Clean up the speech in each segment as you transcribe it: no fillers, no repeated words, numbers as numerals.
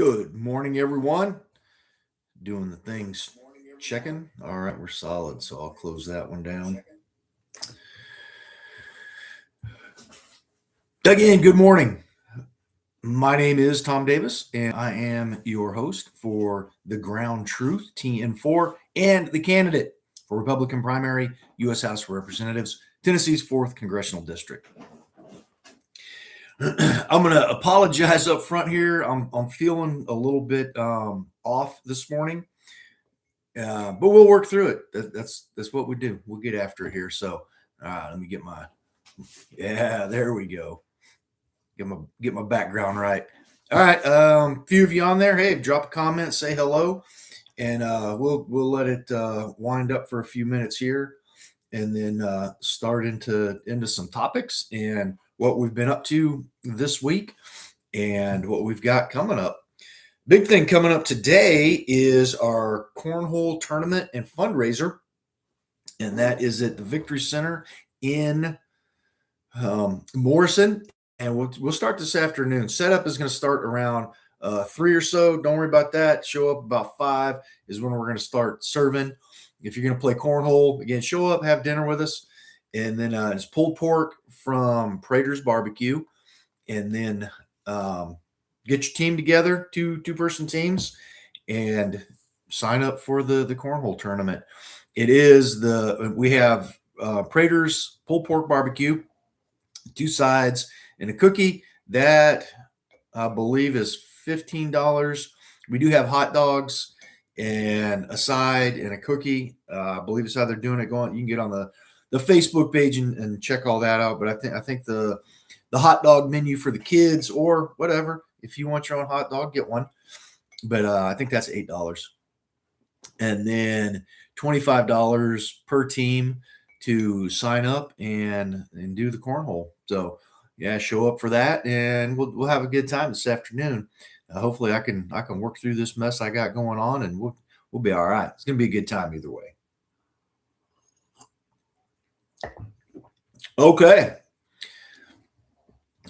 Good morning, everyone. Doing the things, checking. All right, we're solid. So I'll close that one down. Again, good morning. My name is Tom Davis, and I am your host for The Ground Truth, TN4, and the candidate for Republican primary, U.S. House of Representatives, Tennessee's 4th Congressional District. I'm going to apologize up front here. I'm feeling a little bit off this morning. But we'll work through it. That's what we do. We'll get after it here. So, let me get there we go. Get my background right. All right, few of you on there. Hey, drop a comment, say hello, and we'll let it wind up for a few minutes here, and then start into some topics and what we've been up to this week and what we've got coming up. Big thing coming up today is our cornhole tournament and fundraiser, and that is at the Victory Center in Morrison. And we'll start this afternoon. Setup is going to start around 3 or so. Don't worry about that. Show up about 5 is when we're going to start serving. If you're going to play cornhole, again, show up, have dinner with us, and then it's pulled pork from Prater's Barbecue, and then get your team together, two-person teams, and sign up for the cornhole tournament. We have Prater's pulled pork barbecue, 2 sides, and a cookie. That I believe is $15. We do have hot dogs and a side and a cookie. I believe it's how they're doing it. You can get on the Facebook page and check all that out. But I think the hot dog menu for the kids, or whatever, if you want your own hot dog, get one. But I think that's $8. And then $25 per team to sign up and do the cornhole. So yeah, show up for that, and we'll have a good time this afternoon. Hopefully I can work through this mess I got going on, and we'll be all right. It's gonna be a good time either way. Okay.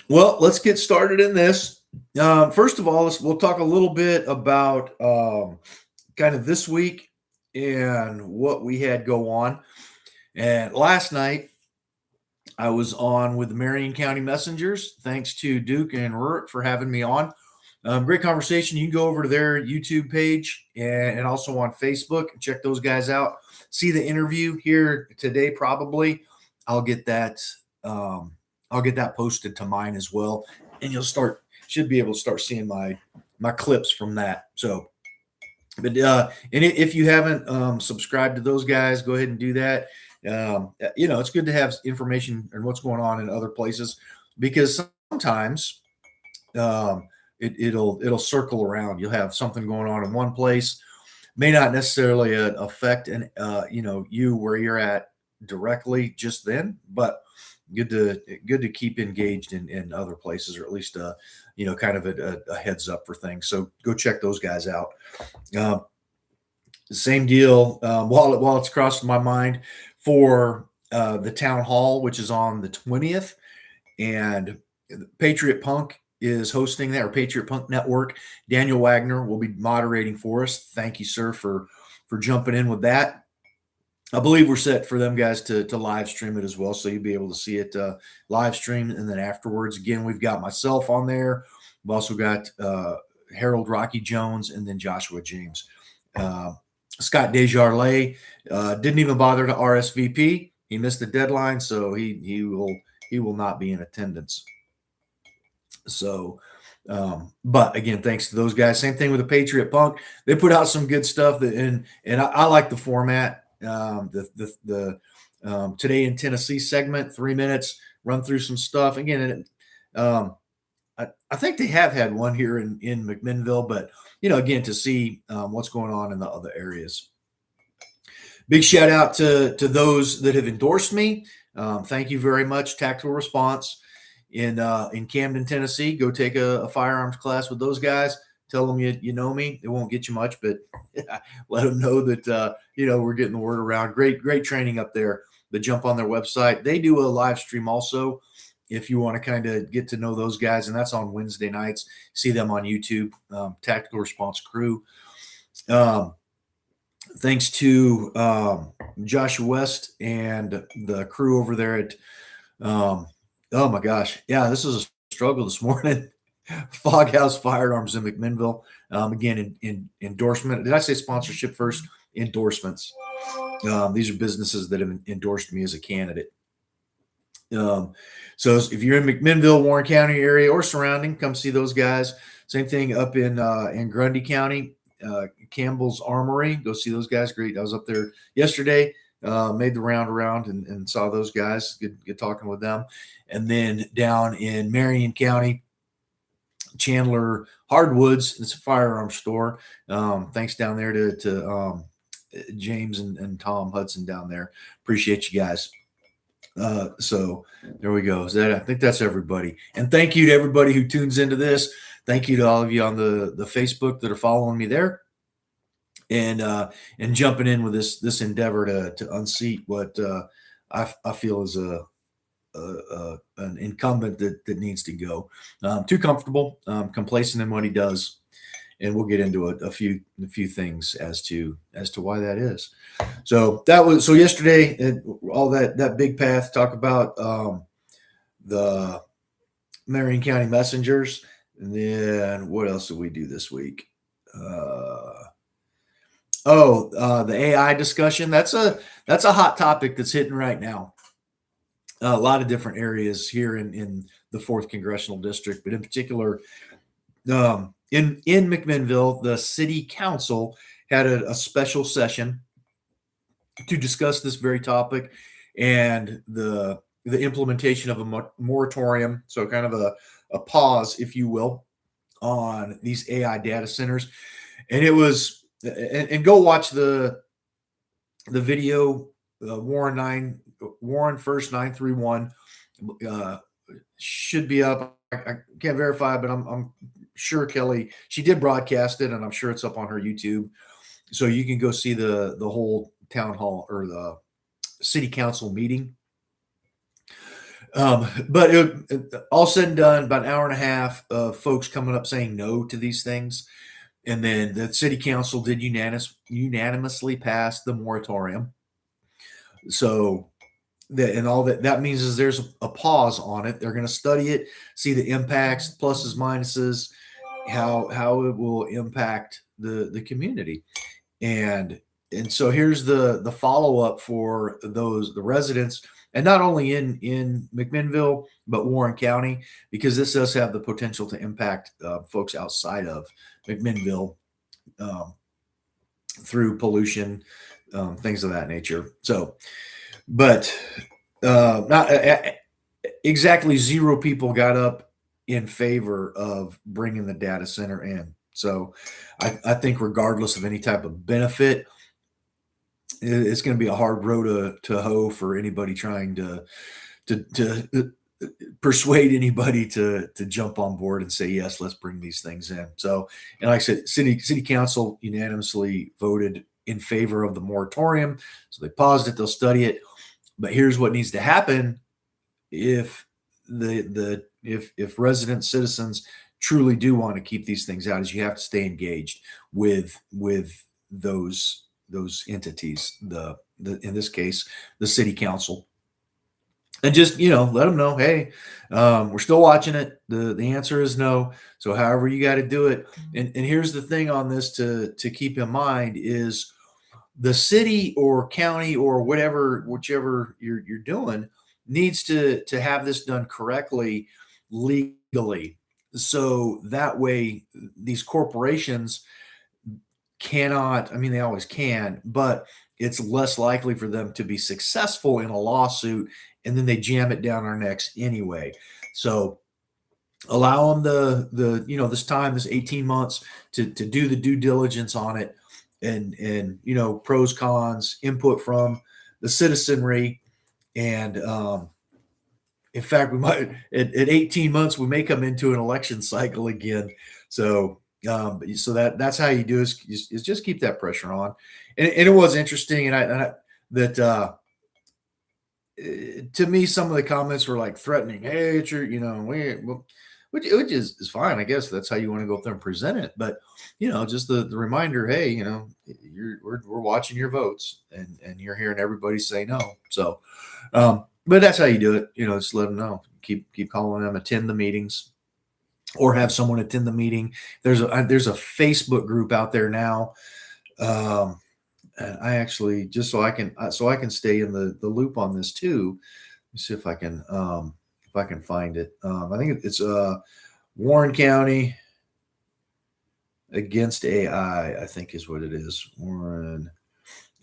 Well, let's get started in this. First of all, we'll talk a little bit about kind of this week and what we had go on. And last night, I was on with the Marion County Messengers. Thanks to Duke and Rurik for having me on. Great conversation. You can go over to their YouTube page and also on Facebook and check those guys out. See the interview here today, probably. I'll get that posted to mine as well, and should be able to start seeing my clips from that. So, but and if you haven't subscribed to those guys, go ahead and do that. It's good to have information and what's going on in other places, because sometimes it'll circle around. You'll have something going on in one place, may not necessarily affect you where you're at directly just then, but good to keep engaged in other places, or at least kind of a heads up for things. So go check those guys out. Same deal. While it's crossed my mind for the town hall, which is on the 20th, and Patriot Punk is hosting that, or Patriot Punk Network. Daniel Wagner will be moderating for us. Thank you, sir, for jumping in with that. I believe we're set for them guys to live stream it as well, so you'll be able to see it live stream, and then afterwards, again, we've got myself on there. We've also got Harold Rocky Jones, and then Joshua James. Scott Desjardins didn't even bother to RSVP. He missed the deadline, so he will not be in attendance. So, but again, thanks to those guys. Same thing with the Patriot Punk. They put out some good stuff, and I like the format. The Today in Tennessee segment, 3 minutes, run through some stuff. Again, I think they have had one here in McMinnville, but again, to see what's going on in the other areas. Big shout out to those that have endorsed me. Thank you very much. Tactical Response in Camden, Tennessee. Go take a firearms class with those guys. Tell them you know me. It won't get you much, but let them know that we're getting the word around. Great training up there. But jump on their website. They do a live stream also if you want to kind of get to know those guys, and that's on Wednesday nights. See them on YouTube, Tactical Response Crew. Thanks to Joshua West and the crew over there at, oh my gosh, yeah, this is a struggle this morning. Foghouse Firearms in McMinnville. Again, in endorsement. Did I say sponsorship first? Endorsements. These are businesses that have endorsed me as a candidate. So if you're in McMinnville, Warren County area or surrounding, come see those guys. Same thing up in Grundy County, Campbell's Armory. Go see those guys. Great. I was up there yesterday. Made the round around and saw those guys. Good talking with them. And then down in Marion County, Chandler Hardwoods. It's a firearm store. Thanks down there to James and Tom Hudson down there. Appreciate you guys. So there we go. I think that's everybody. And thank you to everybody who tunes into this. Thank you to all of you on the Facebook that are following me there and jumping in with this endeavor to unseat what I feel is an incumbent that needs to go. Too comfortable, complacent in what he does, and we'll get into a few things as to why that is. So yesterday, and all that big path talk about the Marion County Messengers, and then what else did we do this week? The AI discussion. That's a hot topic that's hitting right now. A lot of different areas here in the 4th Congressional District, but in particular, in McMinnville, the City Council had a special session to discuss this very topic and the implementation of a moratorium, so kind of a pause, if you will, on these AI data centers. And it was, and go watch the video, Warren First 931 should be up. I can't verify, but I'm sure Kelly, she did broadcast it, and I'm sure it's up on her YouTube. So you can go see the whole town hall or the city council meeting. But all said and done, about an hour and a half of folks coming up saying no to these things. And then the city council did unanimously pass the moratorium. So that means is there's a pause on it. They're going to study it, see the impacts, pluses, minuses, how it will impact the community. And so here's the follow-up for the residents, and not only in McMinnville, but Warren County, because this does have the potential to impact folks outside of McMinnville through pollution, things of that nature. So, but not exactly zero people got up in favor of bringing the data center in. So I think regardless of any type of benefit, it's going to be a hard row to hoe for anybody trying to persuade anybody to jump on board and say, yes, let's bring these things in. So, and like I said, city council unanimously voted in favor of the moratorium. So they paused it, they'll study it. But here's what needs to happen if if resident citizens truly do want to keep these things out, is you have to stay engaged with those entities, in this case, the city council, and just, let them know, hey, we're still watching it. The answer is no. So however you got to do it. And here's the thing on this to keep in mind is the city or county or whichever you're doing needs to have this done correctly, legally. So that way these corporations cannot, I mean, they always can, but it's less likely for them to be successful in a lawsuit, and then they jam it down our necks anyway. So allow them this time, this 18 months to do the due diligence on it, and pros, cons, input from the citizenry. And in fact, we might at 18 months we may come into an election cycle again. So that's how you do is just keep that pressure on. And it was interesting, and to me, some of the comments were like threatening. Hey, it's your, well, which is fine. I guess that's how you want to go up there and present it. But just the reminder. Hey, we're watching your votes, and you're hearing everybody say no. So, but that's how you do it. Just let them know. Keep calling them. Attend the meetings, or have someone attend the meeting. There's a Facebook group out there now. And I actually, just so I can stay in the loop on this too. Let me see if I can find it. I think it's Warren County against AI, I think is what it is. Warren,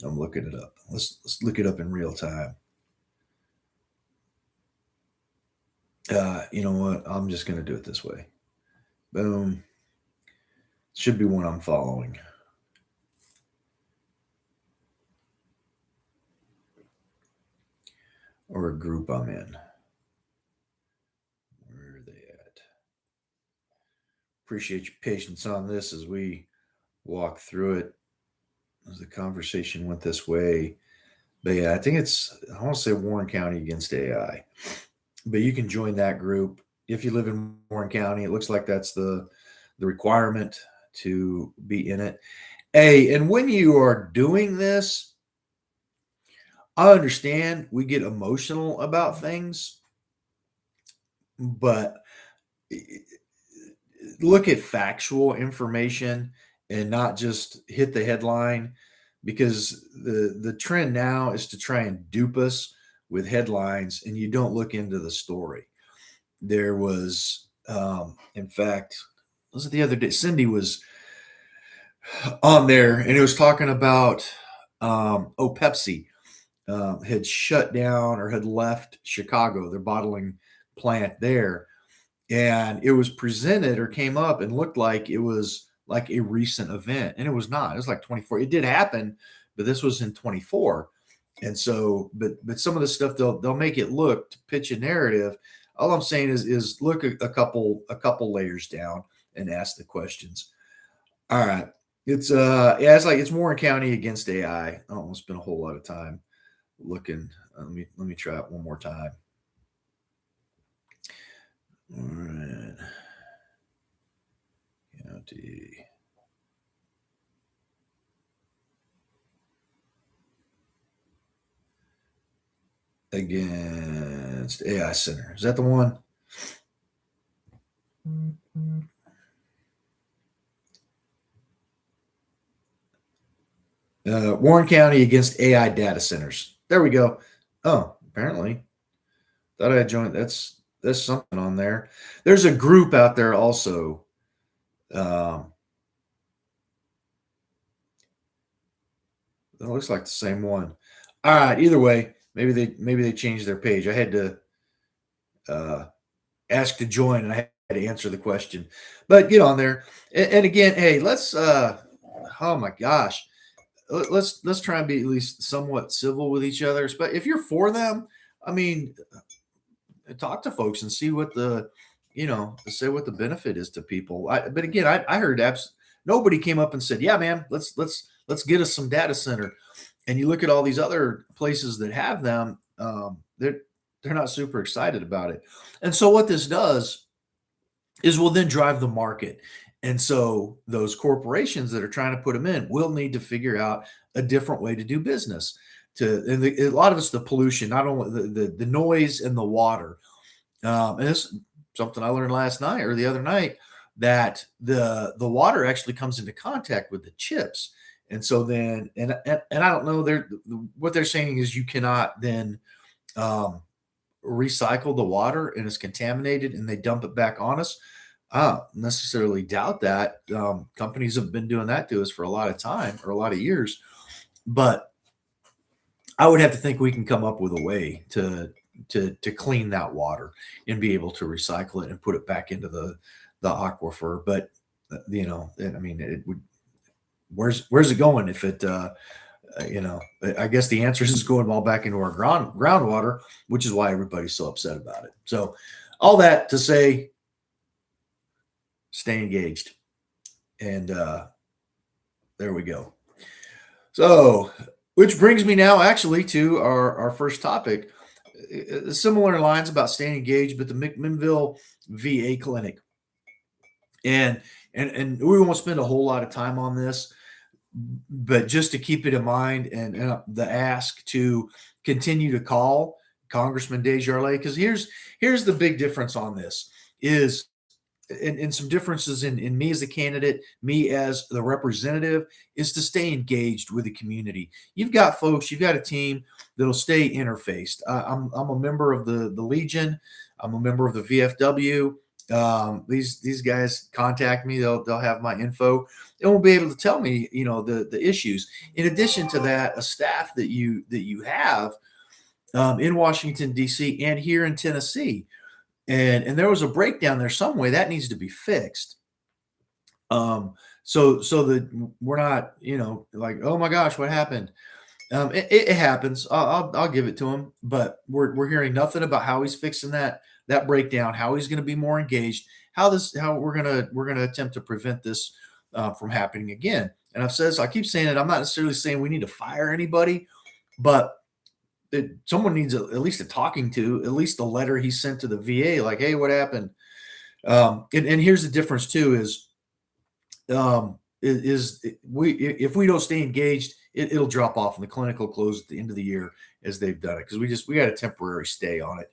I'm looking it up. Let's look it up in real time. You know what? I'm just going to do it this way. Boom. Should be one I'm following. Or a group I'm in. Where are they at? Appreciate your patience on this as we walk through it, as the conversation went this way. But yeah, I think I want to say Warren County against AI. But you can join that group if you live in Warren County. It looks like that's the requirement to be in it. Hey, and when you are doing this, I understand we get emotional about things, but look at factual information and not just hit the headline, because the trend now is to try and dupe us with headlines, and you don't look into the story. There was, in fact, was it the other day? Cindy was on there, and it was talking about, Pepsi had shut down or had left Chicago, their bottling plant there. And it was presented or came up and looked like it was like a recent event. And it was not. It was like 24. It did happen, but this was in 24. And so, but some of the stuff they'll make it look to pitch a narrative. All I'm saying is look a couple layers down and ask the questions. All right. It's it's Warren County against AI. I don't spend a whole lot of time looking. Let me try it one more time. All right. County against AI Center. Is that the one? Warren County against AI data centers. There we go. Oh, apparently. Thought I had joined. There's something on there. There's a group out there also. It looks like the same one. All right. Either way, maybe they changed their page. I had to ask to join, and I had to answer the question. But get on there. And again, hey, let's. Oh my gosh, let's try and be at least somewhat civil with each other. But if you're for them, I mean, talk to folks and see what say what the benefit is to people. But again, I heard nobody came up and said, yeah, man, let's get us some data center. And you look at all these other places that have them, they're not super excited about it. And so what this does is will then drive the market. And so those corporations that are trying to put them in will need to figure out a different way to do business. A lot of it's the pollution, not only the noise and the water. And this is something I learned last night or the other night, that the water actually comes into contact with the chips. And so then, and I don't know, what they're saying is you cannot then recycle the water, and it's contaminated, and they dump it back on us. I don't necessarily doubt that. Companies have been doing that to us for a lot of time or a lot of years, but I would have to think we can come up with a way to clean that water and be able to recycle it and put it back into the aquifer. But I mean, it would. Where's it going if it? I guess the answer is going all back into our groundwater, which is why everybody's so upset about it. So, all that to say, stay engaged, and there we go. So, which brings me now actually to our first topic. similar lines about staying engaged, but the McMinnville VA clinic, and and we won't spend a whole lot of time on this, but just to keep it in mind, and the ask to continue to call Congressman Desjardins, because here's the big difference on this is and some differences in me as a candidate, me as the representative, is to stay engaged with the community. You've got folks, you've got a team that'll stay interfaced. I'm a member of the Legion. I'm a member of the VFW. These guys contact me. They'll have my info and will be able to tell me, the issues. In addition to that, a staff that you have in Washington D.C. and here in Tennessee, and there was a breakdown there some way that needs to be fixed. So that we're not, like, oh my gosh, what happened? It happens. I'll give it to him, but we're hearing nothing about how he's fixing that breakdown, how he's going to be more engaged, how we're gonna attempt to prevent this from happening again. And I keep saying it. I'm not necessarily saying we need to fire anybody, but someone needs at least a talking to, at least the letter he sent to the VA, like, hey, what happened? And here's the difference too: we if we don't stay engaged, it'll drop off, and the clinic will close at the end of the year as they've done it, because we got a temporary stay on it.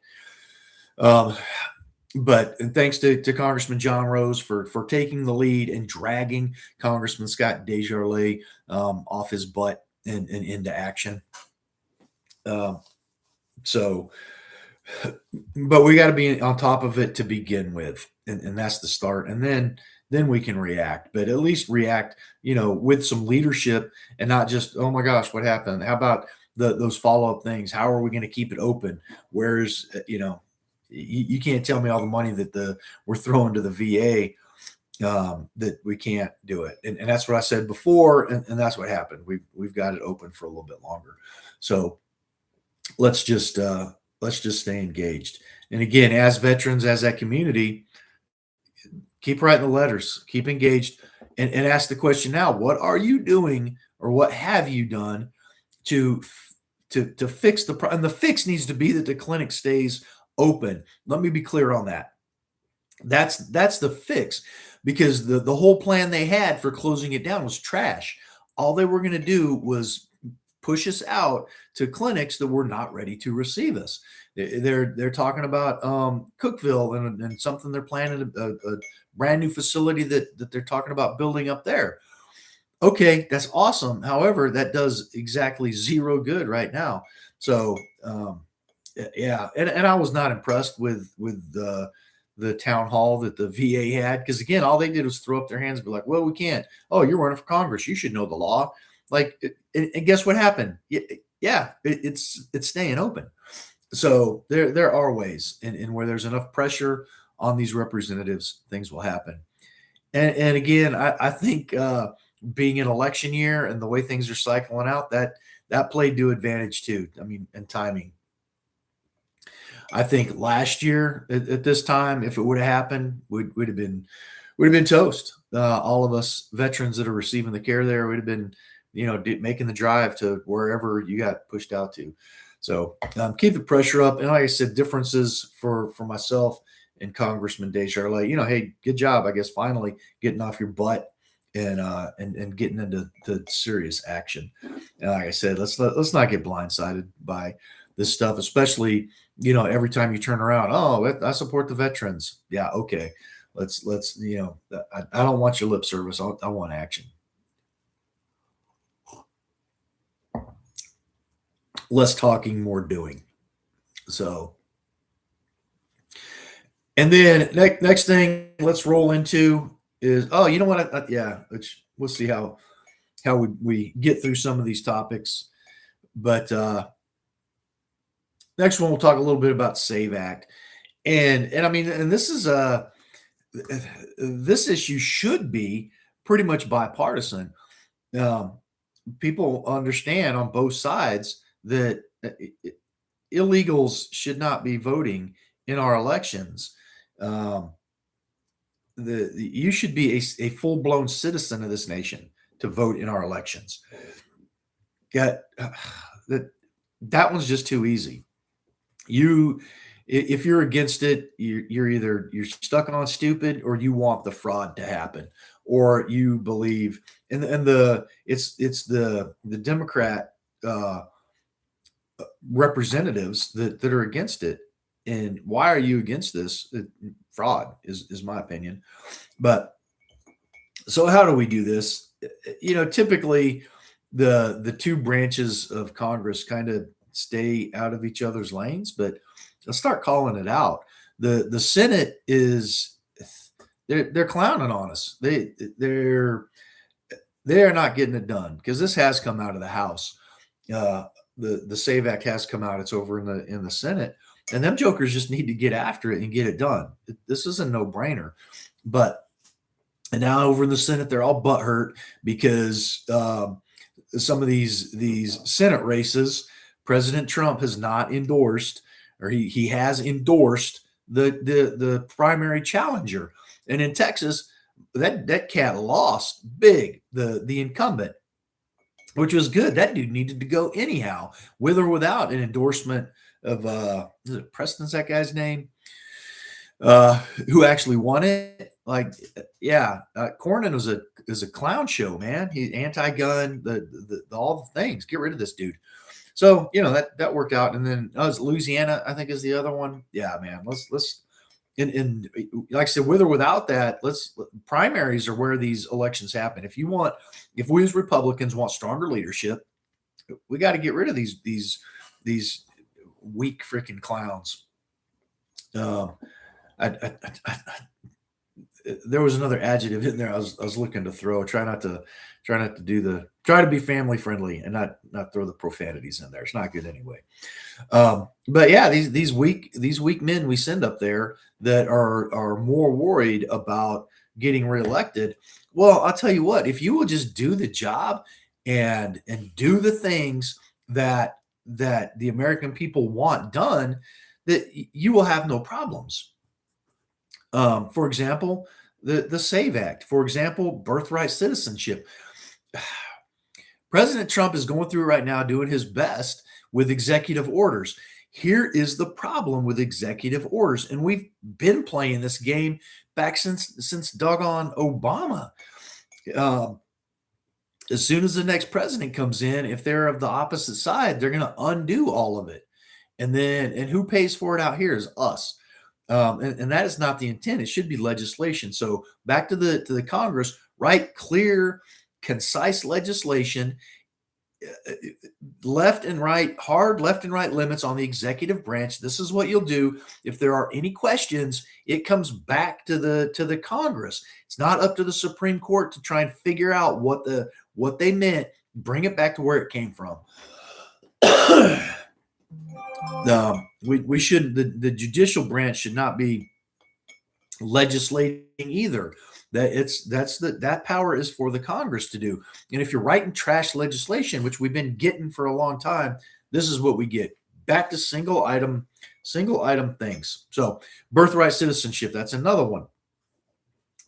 But and thanks to Congressman John Rose for taking the lead and dragging Congressman Scott Desjardins off his butt and into action. So, but we got to be on top of it to begin with, and that's the start, and then we can react, but at least react, with some leadership, and not just, oh my gosh, what happened? How about those follow-up things? How are we going to keep it open? Where's, you can't tell me all the money that we're throwing to the VA, that we can't do it. And that's what I said before. And that's what happened. We've got it open for a little bit longer. So let's just stay engaged. And again, as veterans, as that community, keep writing the letters, keep engaged, and ask the question now: what are you doing, or what have you done to fix the problem? And the fix needs to be that the clinic stays open. Let me be clear on that. That's the fix, because the whole plan they had for closing it down was trash. All they were going to do was push us out to clinics that were not ready to receive us. They're talking about Cookeville and something they're planning, a brand new facility that they're talking about building up there. Okay, that's awesome. However, that does exactly zero good right now. So yeah, and I was not impressed with the town hall that the VA had, because again, all they did was throw up their hands and be like, well, we can't. Oh, you're running for Congress, you should know the law. Like, and guess what happened? Yeah, it's staying open. So there are ways, and where there's enough pressure on these representatives, things will happen. And again, I think being an election year and the way things are cycling out, that played to advantage too. I mean, and timing. I think last year at this time, if it would have happened, would have been toast. All of us veterans that are receiving the care there would have been, making the drive to wherever you got pushed out to. So keep the pressure up. And like I said, differences for myself and Congressman Desjardins, hey, good job, I guess, finally getting off your butt and getting into serious action. And like I said, let's not get blindsided by this stuff, especially, every time you turn around. Oh, I support the veterans. Yeah, okay. Let's I don't want your lip service. I want action. Less talking, more doing. So, and then next thing, let's roll into is, oh, you know what? Yeah, we'll see how we get through some of these topics. But next one, we'll talk a little bit about SAVE Act, and I mean, and this is this issue should be pretty much bipartisan. People understand on both sides that illegals should not be voting in our elections. You should be a full blown citizen of this nation to vote in our elections. That one's just too easy. You, if you're against it, you're either you're stuck on stupid, or you want the fraud to happen, or you believe. And the it's the Democrat uh, representatives that are against it. And why are you against this? Fraud is my opinion. But so how do we do this? Typically the two branches of Congress kind of stay out of each other's lanes, but let's start calling it out. The Senate is they're clowning on us. They're not getting it done because this has come out of the House. Uh, the Save Act has come out. It's over in the Senate, and them jokers just need to get after it and get it done. This is a no brainer. But and now over in the Senate, they're all butthurt because some of these Senate races, President Trump has not endorsed, or he has endorsed the primary challenger. And in Texas, that cat lost big, the incumbent, which was good. That dude needed to go anyhow, with or without an endorsement of is it Preston's that guy's name? Who actually won it? Like, yeah, Cornyn is a clown show, man. He's anti-gun, the all the things. Get rid of this dude. So that worked out. And then Louisiana, I think, is the other one. Yeah, man. Let's and like I said, with or without that, primaries are where these elections happen. If we as Republicans want stronger leadership, we got to get rid of these weak freaking clowns. I there was another adjective in there I was looking to throw. Try not to try to be family friendly and not throw the profanities in there. It's not good anyway. But yeah, these weak men we send up there that are more worried about getting reelected. Well, I'll tell you what, if you will just do the job and do the things that the American people want done, that you will have no problems. For example, the SAVE Act. For example, birthright citizenship. President Trump is going through right now doing his best with executive orders. Here is the problem with executive orders, and we've been playing this game back since doggone Obama. As soon as the next president comes in, if they're of the opposite side, they're going to undo all of it. And who pays for it out here is us. And that is not the intent. It should be legislation. So back to the Congress, write clear, concise legislation, left and right, hard left and right limits on the executive branch. This is what you'll do. If there are any questions, it comes back to the Congress. It's not up to the Supreme Court to try and figure out what they meant. Bring it back to where it came from. We shouldn't. The judicial branch should not be legislating either. That power is for the Congress to do. And if you're writing trash legislation, which we've been getting for a long time, this is what we get. Back to single item things. So birthright citizenship, that's another one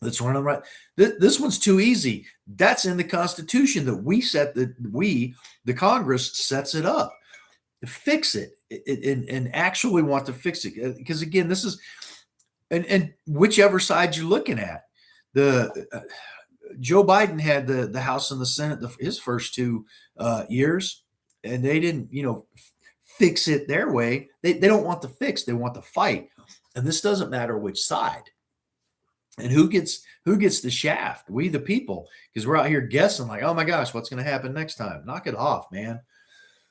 that's running right. This one's too easy. That's in the Constitution that the Congress sets it up. Fix it and actually want to fix it, because again, this is and whichever side you're looking at. The Joe Biden had the House and the Senate his first 2 years, and they didn't fix it their way. They don't want to fix, they want to fight. And this doesn't matter which side. And who gets the shaft? We the people, because we're out here guessing like, oh my gosh, what's going to happen next time? Knock it off, man.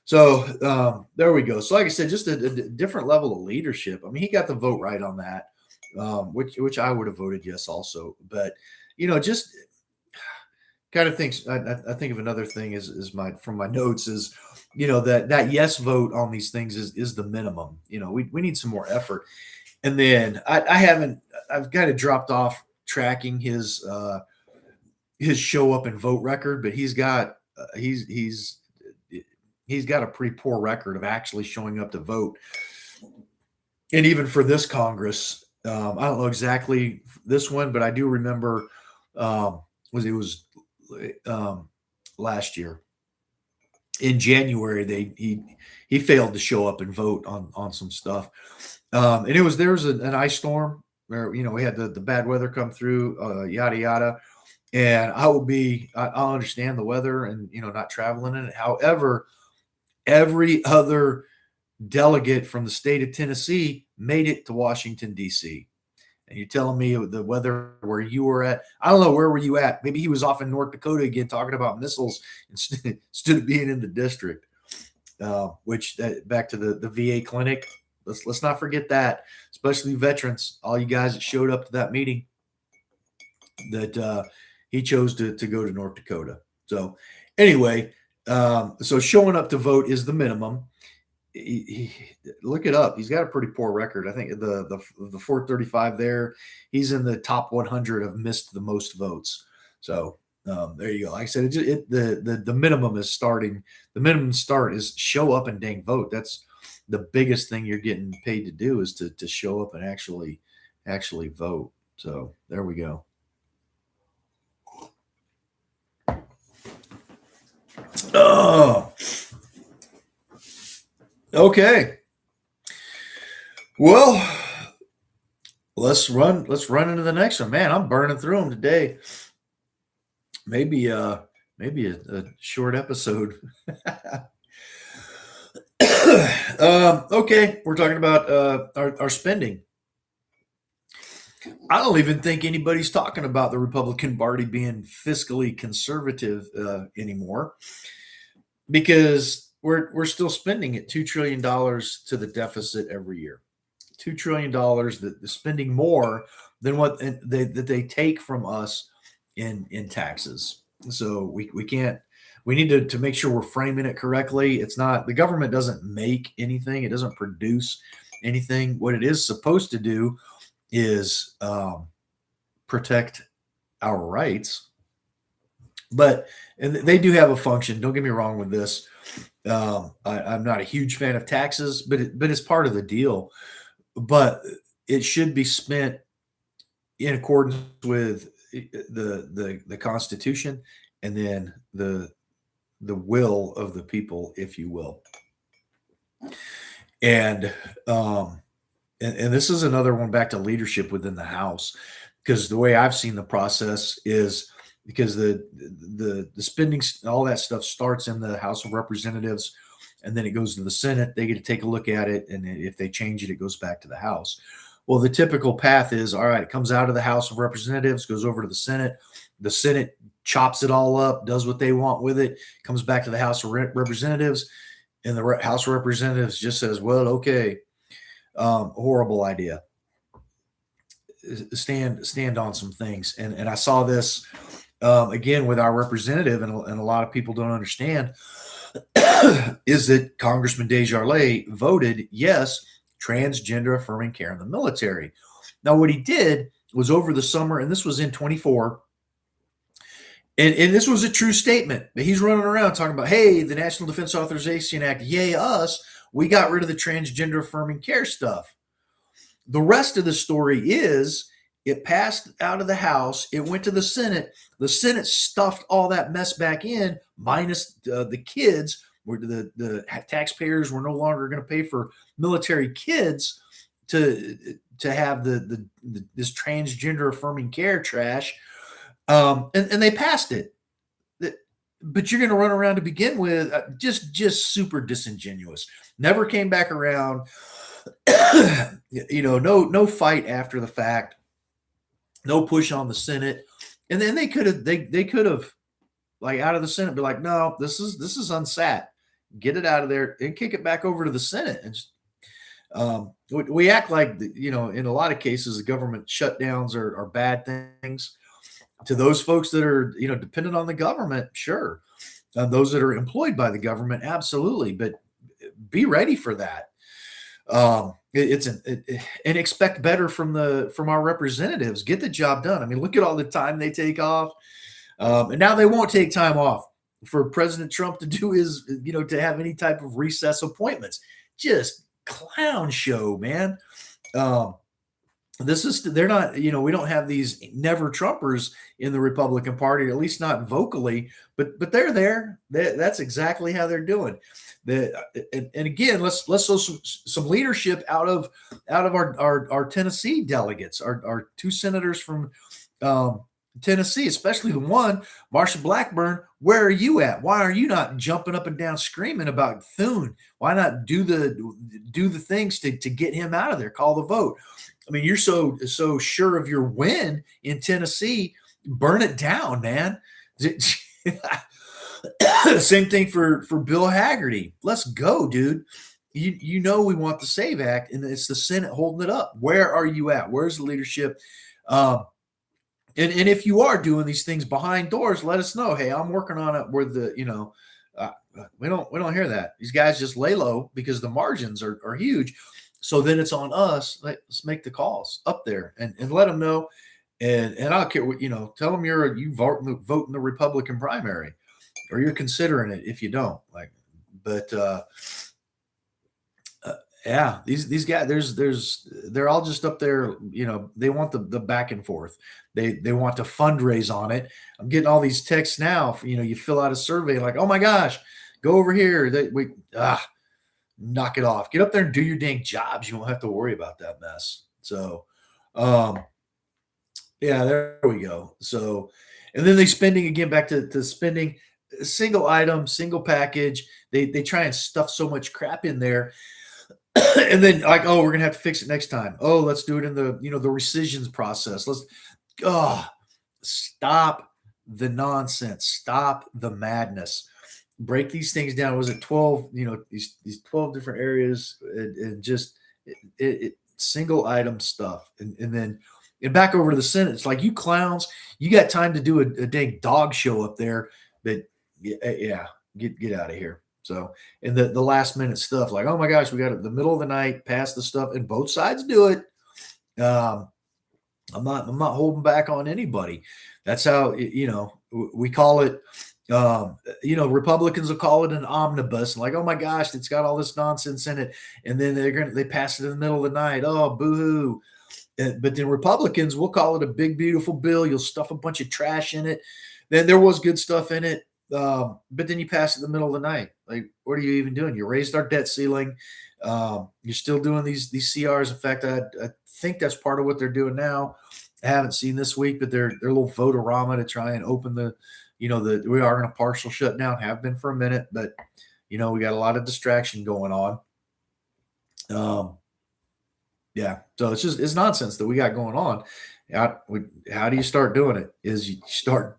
So there we go. So like I said, just a different level of leadership. I mean, he got the vote right on that, which I would have voted yes also. But just kind of thinks. I think of another thing is from my notes is that yes vote on these things is the minimum. We need some more effort. And then I've kind of dropped off tracking his show up and vote record, but he's got a pretty poor record of actually showing up to vote. And even for this Congress, I don't know exactly this one, but I do remember was last year. in January, he failed to show up and vote on some stuff. And there was an ice storm where, we had the bad weather come through, yada yada. And I'll understand the weather and, not traveling in it. However, every other delegate from the state of Tennessee made it to Washington, D.C. And you're telling me the weather where you were at, I don't know, where were you at? Maybe he was off in North Dakota again talking about missiles instead of being in the district. Back to the VA clinic. Let's not forget that, especially veterans, all you guys that showed up to that meeting, that he chose to go to North Dakota. So anyway, so showing up to vote is the minimum. Look it up. He's got a pretty poor record. I think the 435 there, he's in the top 100 of missed the most votes. So there you go. Like I said, the minimum is starting. The minimum start is show up and dang vote. That's the biggest thing you're getting paid to do, is to show up and actually vote. So there we go. Oh, okay. Well, let's run into the next one. Man, I'm burning through them today. Maybe a short episode. Okay, we're talking about our spending. I don't even think anybody's talking about the Republican Party being fiscally conservative anymore, because we're still spending at $2 trillion to the deficit every year. $2 trillion, that spending more than what they take from us in taxes. So we can't. We need to make sure we're framing it correctly. It's not, the government doesn't make anything. It doesn't produce anything. What it is supposed to do is protect our rights. But and they do have a function. Don't get me wrong with this. I'm not a huge fan of taxes, but it's part of the deal. But it should be spent in accordance with the Constitution, and then the will of the people, if you will. And this is another one back to leadership within the House, because the way I've seen the process is, because the spending, all that stuff starts in the House of Representatives, and then it goes to the Senate. They get to take a look at it, and if they change it, it goes back to the House. Well, the typical path is, all right, it comes out of the House of Representatives, goes over to the Senate. The Senate chops it all up, does what they want with it, comes back to the House of Representatives, and the House of Representatives just says, well, okay, horrible idea. Stand on some things. And I saw this again with our representative, and a lot of people don't understand, is that Congressman Desjardins voted yes, transgender affirming care in the military. Now, what he did was, over the summer, and this was in 24, and this was a true statement. He's running around talking about, hey, the National Defense Authorization Act, yay us, we got rid of the transgender affirming care stuff. The rest of the story is, it passed out of the House, it went to the Senate. The Senate stuffed all that mess back in, minus the kids, where the taxpayers were no longer going to pay for military kids to have this transgender affirming care trash. And they passed it. But you're going to run around to begin with, just super disingenuous. Never came back around. No fight after the fact. No push on the Senate. And then they could have like, out of the Senate, be like, no, this is unsat. Get it out of there and kick it back over to the Senate. And just, we act like, in a lot of cases, the government shutdowns are bad things. To those folks that are, dependent on the government, sure. Those that are employed by the government, absolutely. But be ready for that. And expect better from our representatives. Get the job done. I mean, look at all the time they take off. And now they won't take time off for President Trump to do his, to have any type of recess appointments. Just clown show, man. they're not, we don't have these never Trumpers in the Republican Party, at least not vocally, but they're there. That's exactly how they're doing. And again, let's show some leadership out of our Tennessee delegates, our two senators from um, Tennessee, especially the one, Marsha Blackburn. Where are you at? Why are you not jumping up and down screaming about Thune? Why not do the things to get him out of there? Call the vote. I mean, you're so sure of your win in Tennessee. Burn it down, man. Same thing for Bill Haggerty. Let's go, dude. We want the SAVE Act, and it's the Senate holding it up. Where are you at? Where's the leadership? And if you are doing these things behind doors, let us know. Hey, I'm working on it. Where we don't hear that. These guys just lay low because the margins are huge. So then it's on us. Let's make the calls up there and let them know. And I don't care what, tell them you vote in the Republican primary, or you're considering it if you don't. But yeah, these guys, they're all just up there. They want the back and forth. They want to fundraise on it. I'm getting all these texts now. You fill out a survey like, oh my gosh, go over here. Knock it off. Get up there and do your dang jobs. You won't have to worry about that mess. So, yeah, there we go. So, and then they spending again, back to spending, single item, single package. They try and stuff so much crap in there. And then oh, we're gonna have to fix it next time. Oh, let's do it in the the rescissions process. Stop the nonsense. Stop the madness. Break these things down. Was it 12? These 12 different areas, and just single item stuff, and then back over to the Senate. It's like, you clowns, you got time to do a dang dog show up there, but yeah, get out of here. So, and the last minute stuff, like, oh my gosh, we got it the middle of the night, pass the stuff, and both sides do it. I'm not holding back on anybody. That's how we call it. Republicans will call it an omnibus, like, oh my gosh, it's got all this nonsense in it, and then they pass it in the middle of the night. Oh, boo-hoo. But then Republicans will call it a big, beautiful bill. You'll stuff a bunch of trash in it. Then there was good stuff in it. But then you pass it in the middle of the night. Like, what are you even doing? You raised our debt ceiling. You're still doing these CRs. In fact, I think that's part of what they're doing now. I haven't seen this week, but they're little votorama to try and open we are in a partial shutdown, have been for a minute, but we got a lot of distraction going on. Yeah, so it's nonsense that we got going on. How do you start doing it? Is you start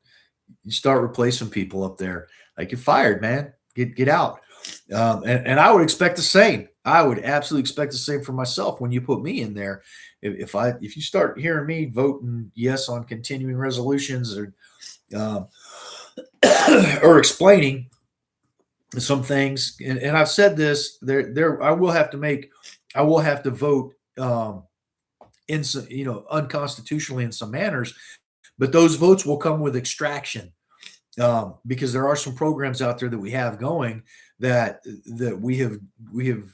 replacing people up there. Like, you're fired, man. Get out. And I would expect the same. I would absolutely expect the same for myself when you put me in there. If you start hearing me voting yes on continuing resolutions, or explaining some things, and I've said this, I will have to vote in some, unconstitutionally in some manners, but those votes will come with extraction. Because there are some programs out there that we have going that we have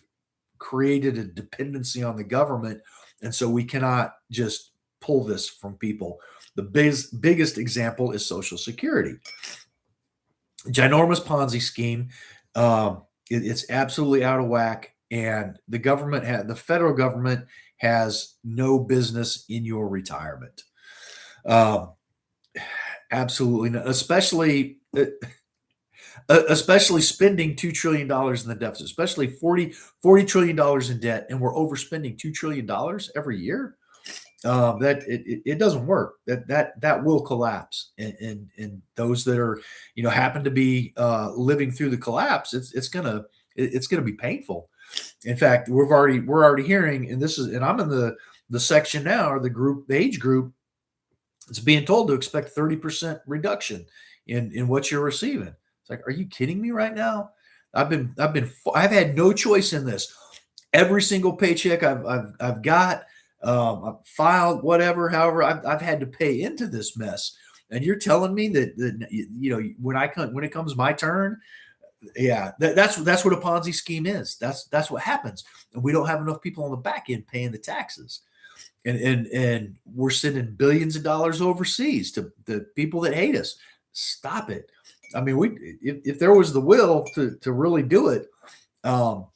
created a dependency on the government, and so we cannot just pull this from people. The biggest example is Social Security. Ginormous Ponzi scheme. It's absolutely out of whack, and the federal government has no business in your retirement. Absolutely not, especially spending $2 trillion in the deficit, especially $40 trillion in debt, and we're overspending $2 trillion every year. That it doesn't work. That will collapse, and those that are happen to be living through the collapse, it's gonna be painful. In fact, we're already hearing, and I'm in the section now, or the age group. It's being told to expect 30% reduction in what you're receiving. It's like, are you kidding me right now? I've had no choice in this. Every single paycheck I've got, I've filed, whatever, however, I've had to pay into this mess. And you're telling me that when it comes my turn, yeah, that's what a Ponzi scheme is. That's what happens. And we don't have enough people on the back end paying the taxes. and we're sending billions of dollars overseas to the people that hate us. Stop it. I mean, if there was the will to really do it, um,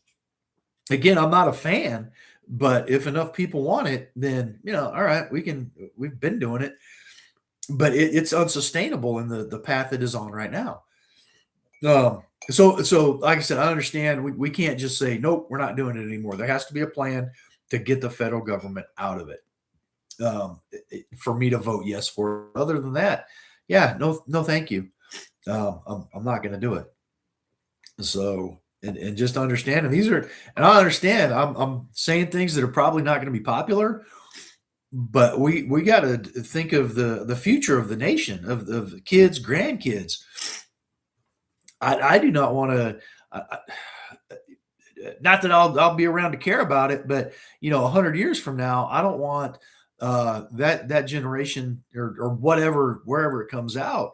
again, I'm not a fan, but if enough people want it, then all right, we can. We've been doing it, but it's unsustainable in the path it is on right now. Um, so like I said, I understand we can't just say nope, we're not doing it anymore. There has to be a plan to get the federal government out of it. For me to vote yes for it. Other than that, yeah, no, thank you. I'm not going to do it. So, and just understand, and I understand. I'm saying things that are probably not going to be popular, but we got to think of the future of the nation, of the kids, grandkids. I do not want to. Not that I'll be around to care about it, but 100 years from now, I don't want that generation or whatever, wherever it comes out,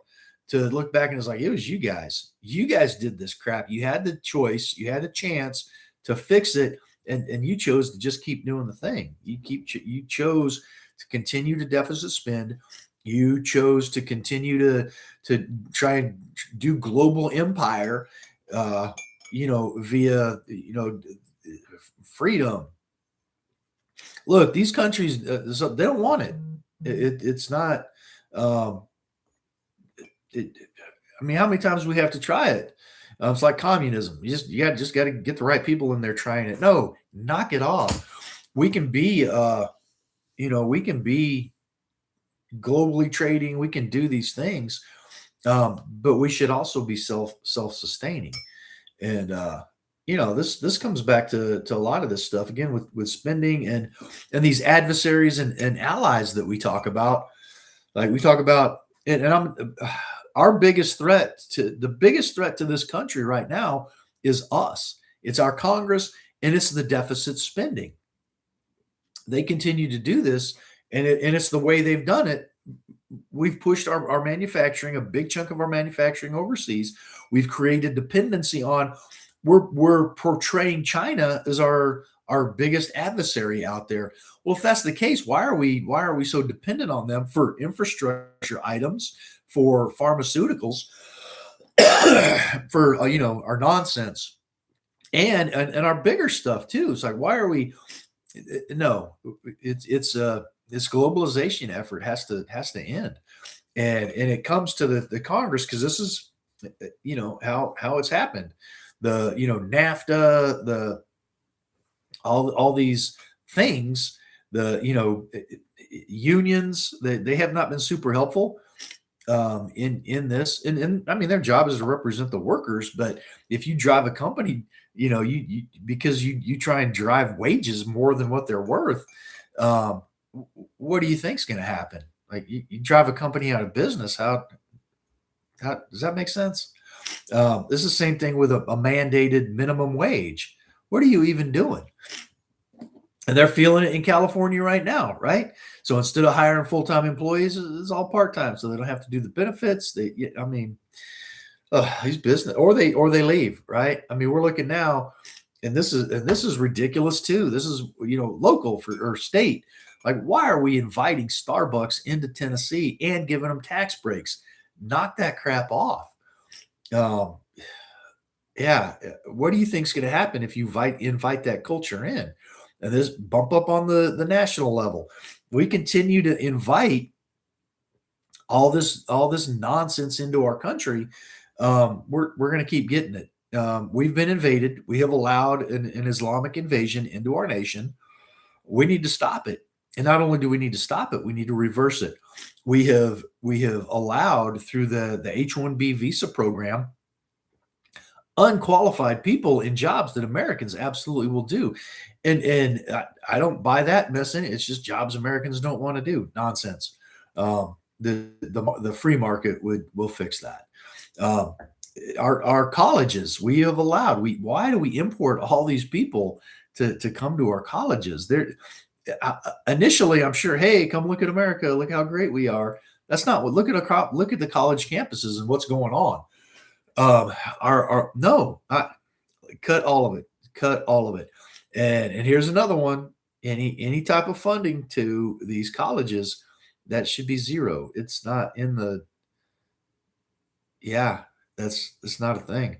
to look back and it's like, it was you guys. You guys did this crap. You had the choice, you had a chance to fix it, and you chose to just keep doing the thing. You chose to continue to deficit spend. You chose to continue to try and do global empire, via freedom. Look, these countries, they don't want it. It's not. Um, I mean, how many times do we have to try it? It's like communism. You just got to get the right people in there trying it. No, knock it off. We can be, we can be globally trading. We can do these things, but we should also be self-sustaining. And this comes back to a lot of this stuff again with spending and these adversaries and allies that we talk about. Like we talk about, and I'm our biggest threat to this country right now is us. It's our Congress and it's the deficit spending. They continue to do this, and it's the way they've done it. We've pushed our manufacturing, a big chunk of our manufacturing overseas. We've created dependency on. We're portraying China as our biggest adversary out there. Well, if that's the case, why are we so dependent on them for infrastructure items, for pharmaceuticals, for our nonsense, and our bigger stuff too? It's like, why are we? No, it's this globalization effort has to end, and it comes to the Congress, because this is how it's happened. The NAFTA, the all these things, the unions, they have not been super helpful in this, and I mean, their job is to represent the workers, but if you drive a company, you because you try and drive wages more than what they're worth, what do you think's going to happen? Like you drive a company out of business. How does that make sense? This is the same thing with a mandated minimum wage. What are you even doing? And they're feeling it in California right now, right? So instead of hiring full-time employees, it's all part-time, so they don't have to do the benefits. These business, or they leave, right? I mean, we're looking now, and this is ridiculous too. This is local or state. Like, why are we inviting Starbucks into Tennessee and giving them tax breaks? Knock that crap off. Yeah. What do you think is going to happen if you invite that culture in? And this bump up on the national level. We continue to invite all this nonsense into our country. We're going to keep getting it. We've been invaded. We have allowed an Islamic invasion into our nation. We need to stop it. And not only do we need to stop it, we need to reverse it. We have allowed, through the H-1B visa program, unqualified people in jobs that Americans absolutely will do. And I don't buy that mess in it. It's just jobs Americans don't want to do. Nonsense. The free market will fix that. Our colleges, we have allowed. Why do we import all these people to come to our colleges? Initially, I'm sure, hey, come look at America. Look how great we are. That's not what. Look at the college campuses and what's going on. Cut all of it. Cut all of it. And here's another one. any type of funding to these colleges, that should be zero. It's not in the yeah, it's not a thing.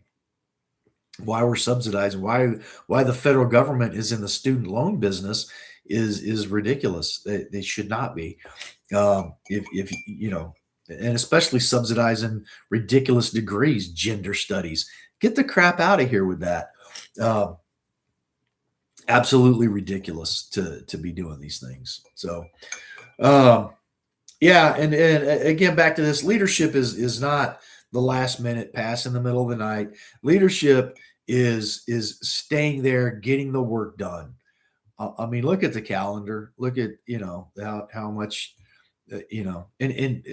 Why we're subsidizing, why the federal government is in the student loan business is ridiculous. They should not be. If you know, and especially subsidizing ridiculous degrees, gender studies. Get the crap out of here with that. Um, Absolutely ridiculous to be doing these things. So, um, yeah, and again, back to this, leadership is not the last minute pass in the middle of the night. Leadership is staying there, getting the work done. I mean, look at the calendar. Look at how much and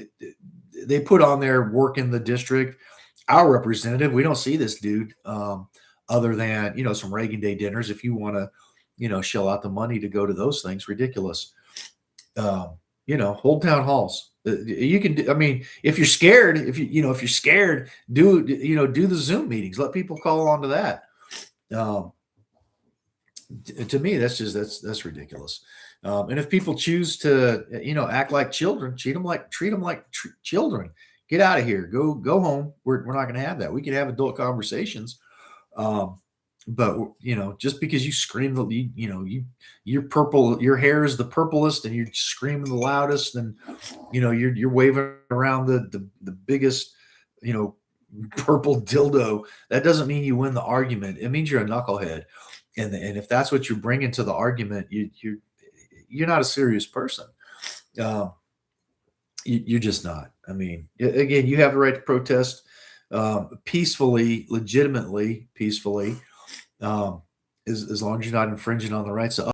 they put on their work in the district. Our representative, we don't see this dude other than some Reagan Day dinners. If you want to, shell out the money to go to those things, ridiculous. Hold town halls. You can. I mean, if you're scared, if you're scared, do the Zoom meetings. Let people call onto that. Um, to me, that's ridiculous. And if people choose to, act like children, treat them like children. Get out of here. Go home. We're not going to have that. We can have adult conversations. Um, but just because you scream you're purple, your hair is the purplest, and you're screaming the loudest, and you're waving around the biggest, you know, purple dildo. That doesn't mean you win the argument. It means you're a knucklehead, and if that's what you're bringing to the argument, you're not a serious person. Uh, you're just not. I mean, again, you have the right to protest peacefully, legitimately, peacefully, as long as you're not infringing on the rights of